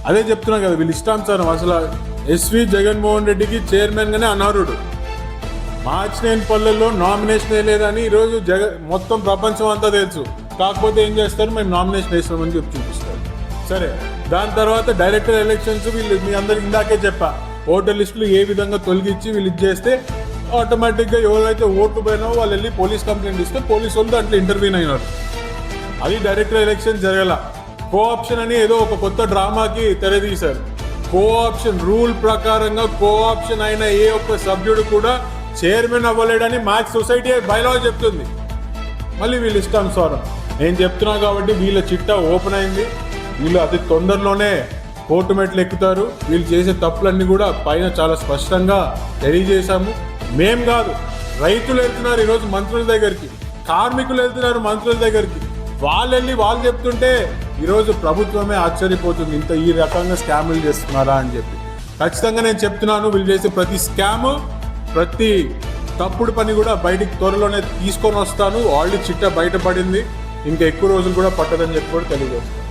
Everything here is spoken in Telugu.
అదే చెప్తున్నా కదా, వీళ్ళు ఇష్టానుసారం. అసలు ఎస్వి జగన్మోహన్ రెడ్డికి చైర్మన్గానే అనర్హుడు. మార్చినేనిపల్లెలో నామినేషన్ వేయలేదని ఈరోజు మొత్తం ప్రపంచం అంతా తెలుసు. కాకపోతే ఏం చేస్తారు, మేము నామినేషన్ వేసినామని చెప్పి చూపిస్తారు. సరే, దాని తర్వాత డైరెక్టర్ ఎలక్షన్స్ వీళ్ళు మీ అందరికి ఇందాకే చెప్పా, ఓటర్ లిస్టులు ఏ విధంగా తొలగించి వీళ్ళు ఇది చేస్తే ఆటోమేటిక్గా ఎవరైతే ఓట్లు పోయినావో వాళ్ళు వెళ్ళి పోలీస్ కంప్లైంట్ ఇస్తే పోలీసు వాళ్ళు దాంట్లో ఇంటర్వ్యూన్ అయినారు. అది డైరెక్టర్ ఎలక్షన్ జరగల. కోఆప్షన్ అని ఏదో ఒక కొత్త డ్రామాకి తెరదీశారు. కోఆప్షన్ రూల్ ప్రకారంగా కోఆప్షన్ అయిన ఏ ఒక్క సభ్యుడు కూడా చైర్మన్ అవ్వలేడని మ్యాథ్స్ సొసైటీ బైలా చెప్తుంది. మళ్ళీ వీళ్ళు ఇష్టానుసారం. నేను చెప్తున్నా కాబట్టి వీళ్ళ చిట్టా ఓపెన్ అయింది. వీళ్ళు అతి తొందరలోనే కోర్టు మెట్లు ఎక్కుతారు. వీళ్ళు చేసే తప్పులన్నీ కూడా పైన చాలా స్పష్టంగా తెలియజేశాము. మేం కాదు, రైతులు వెళ్తున్నారు ఈరోజు మంత్రుల దగ్గరికి, కార్మికులు వెళ్తున్నారు మంత్రుల దగ్గరికి. వాళ్ళు చెప్తుంటే ఈరోజు ప్రభుత్వమే ఆశ్చర్యపోతుంది, ఇంత ఈ రకంగా స్కాములు చేస్తున్నారా అని చెప్పి. ఖచ్చితంగా నేను చెప్తున్నాను, వీళ్ళు చేసే ప్రతి స్కాము, ప్రతి తప్పుడు పని కూడా బయటికి త్వరలోనే తీసుకొని వస్తాను. ఆల్రెడీ చిట్టా బయటపడింది, ఇంకా ఎక్కువ రోజులు కూడా పట్టదని చెప్పి కూడా తెలియజేస్తాను.